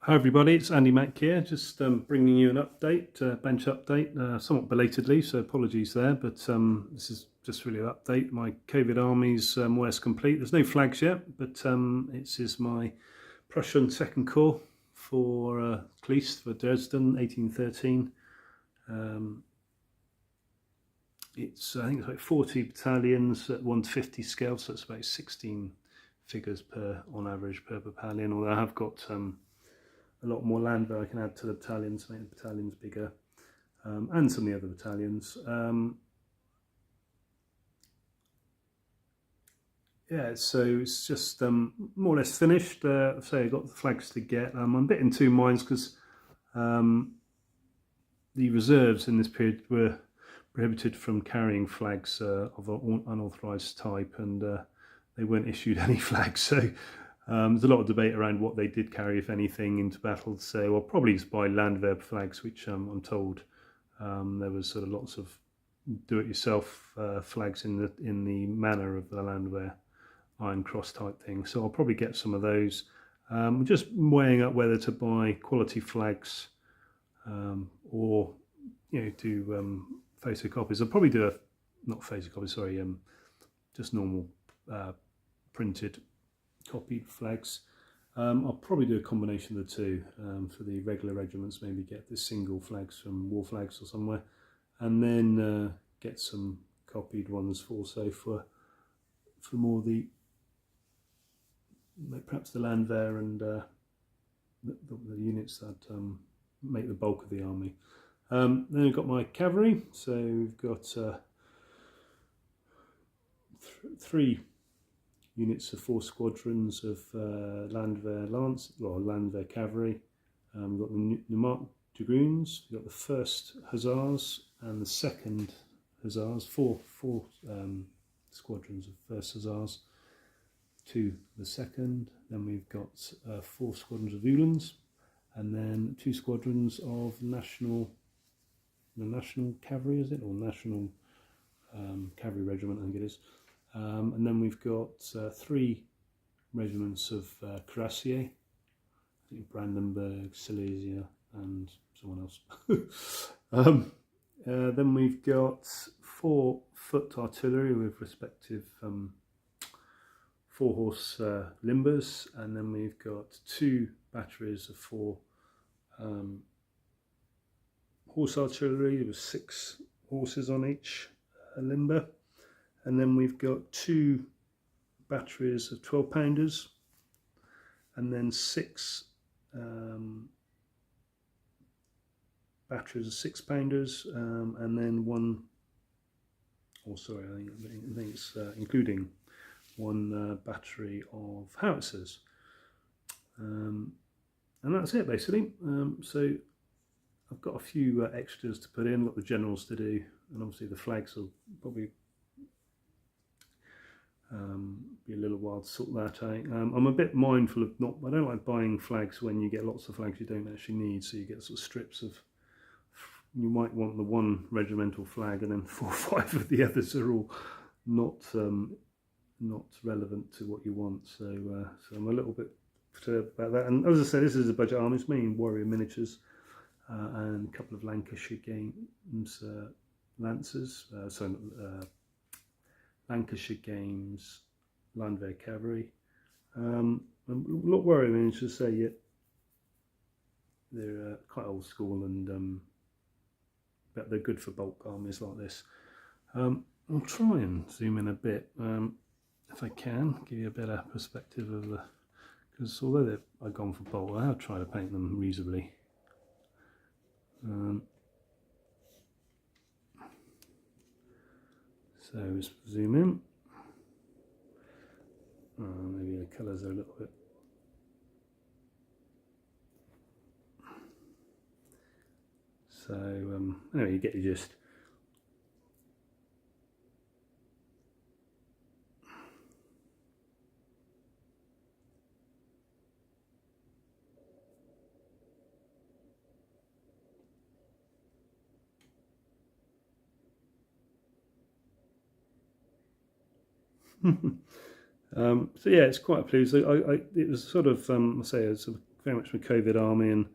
Hi everybody, it's Andy Mack here, just bringing you an update, bench update, somewhat belatedly, so apologies there, but this is just really an update. My COVID army's more or less complete. There's no flags yet, but it is my Prussian second corps for Cleese for Dresden, 1813. I think it's like 40 battalions at 150 scale, so it's about 16 figures on average per battalion, although I have got a lot more land that I can add to the battalions, make the battalions bigger, and some of the other battalions. Yeah, so it's just more or less finished. So I got the flags to get. I'm a bit in two minds because the reserves in this period were prohibited from carrying flags of unauthorised type, and they weren't issued any flags. So there's a lot of debate around what they did carry, if anything, into battle. So I'll probably just buy Landwehr flags, which I'm told there was sort of lots of do-it-yourself flags in the manner of the Landwehr Iron Cross type thing. So I'll probably get some of those. Just weighing up whether to buy quality flags or do photocopies. I'll probably do not photocopies, sorry, just normal printed copied flags. I'll probably do a combination of the two. For the regular regiments, maybe get the single flags from War Flags or somewhere, and then get some copied ones also for more perhaps the Landwehr and the units that make the bulk of the army. Then we've got my cavalry, so we've got three units of 4 squadrons of Landwehr Landwehr cavalry. We've got the Neumark Dragoons, we've got the 1st Hussars and the 2nd Hussars, four squadrons of 1st Hussars to the 2nd. Then we've got 4 squadrons of Uhlans, and then 2 squadrons of the National Cavalry, is it? Or National Cavalry Regiment, I think it is. And then we've got 3 regiments of Cuirassiers, I think Brandenburg, Silesia, and someone else. Then we've got 4 foot artillery with respective 4-horse limbers, and then we've got 2 batteries of 4 horse artillery with 6 horses on each limber. And then we've got 2 batteries of 12-pounders, and then 6 batteries of 6-pounders, and then one. I think it's including 1 battery of howitzers, and that's it basically. So I've got a few extras to put in, got the generals to do, and obviously the flags will probably be a little while to sort that out. I'm a bit mindful of I don't like buying flags when you get lots of flags you don't actually need, so you get sort of strips of, you might want the 1 regimental flag and then 4 or 5 of the others are all not relevant to what you want, so I'm a little bit perturbed about that. And as I said, this is a budget army, it's mainly warrior miniatures and a couple of Lancashire Games Lancers, Lancashire Games Landwehr Cavalry. Not warrior miniatures, say yet they're quite old school, and but they're good for bulk armies like this. I'll try and zoom in a bit if I can, give you a better perspective of the, because although I've gone for bulk, I have tried to paint them reasonably. So let's zoom in. Maybe the colours are a little bit. So anyway, you get your gist. So yeah, it's quite pleasing. It was sort of, I say, it's a very much my COVID army, and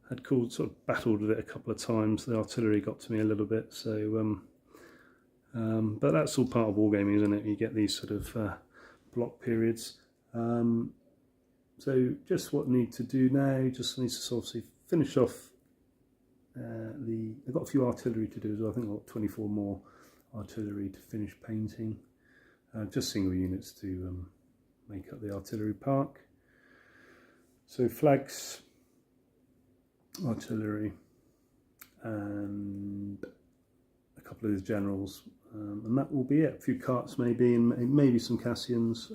had sort of battled with it a couple of times. The artillery got to me a little bit, so but that's all part of wargaming, isn't it? You get these sort of block periods. So just what I need to do now, just need to sort of finish off I've got a few artillery to do as well. I think I've got 24 more artillery to finish painting. Just single units to make up the artillery park. So flags, artillery, and a couple of these generals, and that will be it. A few carts maybe, and maybe some Cassians,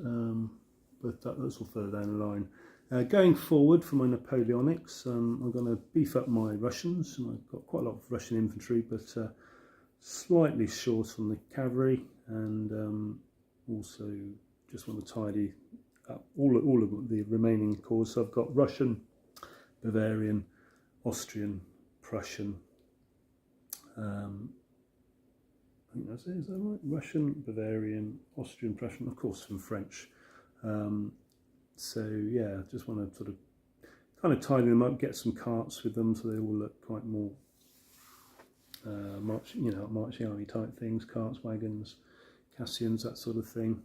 but that's all further down the line. Going forward for my Napoleonics, I'm going to beef up my Russians, and I've got quite a lot of Russian infantry, but slightly short on the cavalry, and also just want to tidy up all of the remaining corps. So I've got Russian, Bavarian, Austrian, Prussian. I think that's it. Is that right? Russian, Bavarian, Austrian, Prussian, of course, some French. So yeah, just want to sort of kind of tidy them up, get some carts with them, so they all look quite more marching army type things, carts, wagons, Cassians, that sort of thing.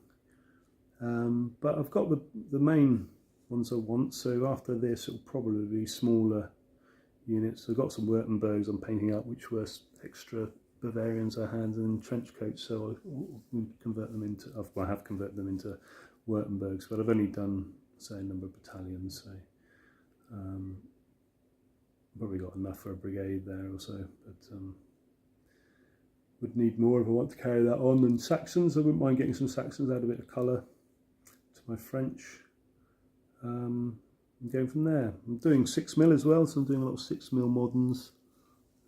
But I've got the main ones I want. So after this, it'll probably be smaller units. I've got some Württembergs I'm painting up, which were extra Bavarians I had, and trench coats. So I'll convert them into. I have converted them into Württembergs, but I've only done, say, a number of battalions, so probably got enough for a brigade there or so, but would need more if I want to carry that on. And Saxons, I wouldn't mind getting some Saxons, add a bit of colour to my French, and going from there. I'm doing 6mm as well, so I'm doing a lot of 6mm moderns,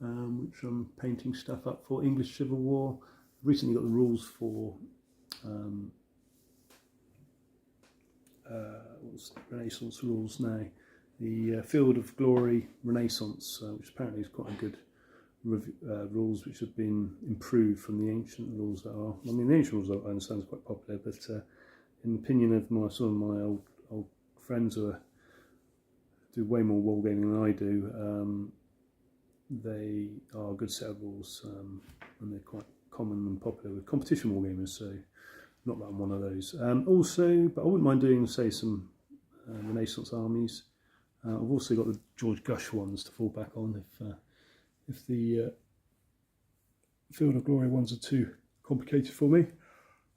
which I'm painting stuff up for English Civil War. I've recently got the rules for what's the Renaissance rules now? The Field of Glory Renaissance, which apparently is quite a good rules, which have been improved from the ancient rules that are. I mean, the ancient rules I understand is quite popular, but in the opinion of some of my old friends who do way more wargaming than I do, they are a good set of rules, and they're quite common and popular with competition wargamers. So. Not that I'm one of those. Also, but I wouldn't mind doing, say, some Renaissance armies. I've also got the George Gush ones to fall back on if the Field of Glory ones are too complicated for me.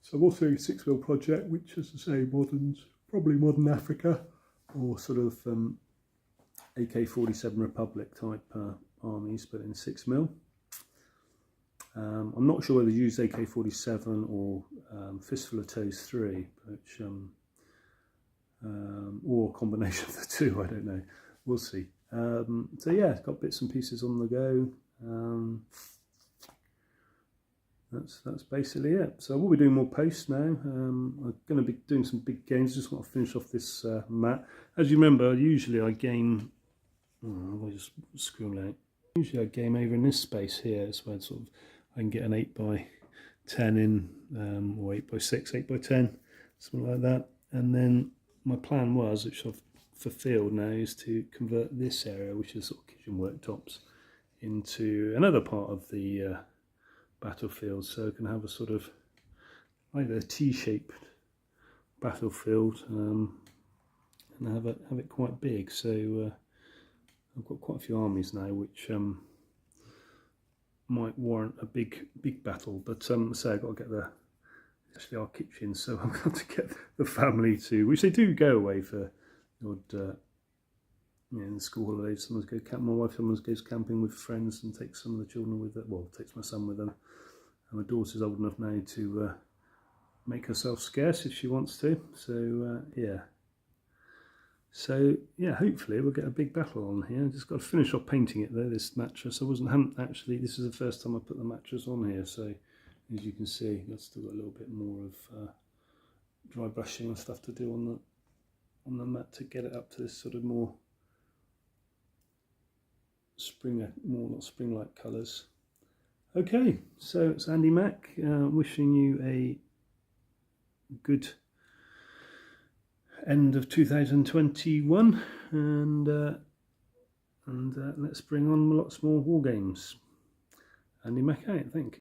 So I'm also doing a 6mm project, which, as I say, moderns, probably modern Africa, or sort of AK-47 Republic type armies, but in 6mm. I'm not sure whether to use AK-47 or Fistful of Toes 3, which, or a combination of the two, I don't know. We'll see. So yeah, got bits and pieces on the go. That's basically it. So we'll be doing more posts now. I'm going to be doing some big games. Just want to finish off this mat. As you remember, usually I game. I'll just scroll out. Usually I game over in this space here. It's where sort of I can get an 8x10 in, or 8x6, 8x10, something like that. And then my plan was, which I've fulfilled now, is to convert this area, which is sort of kitchen worktops, into another part of the battlefield. So I can have a sort of either a T-shaped battlefield, and have it quite big. So I've got quite a few armies now, which might warrant a big battle, but so I've got to get actually our kitchen, so I'm going to get the family to, which they do go away for odd, in the school holidays. Sometimes go camp. My wife sometimes goes camping with friends and takes some of the children with her. Well, takes my son with them. And my daughter's old enough now to make herself scarce if she wants to. So yeah. So yeah, hopefully we'll get a big battle on here. Just got to finish off painting it though, this mattress. Haven't actually, this is the first time I put the mattress on here, so as you can see, I've still got a little bit more of dry brushing and stuff to do on the mat to get it up to this sort of more not spring-like colours. Okay, so it's Andy Mack, wishing you a good end of 2021, and let's bring on lots more war games. Andy Mackay, I think.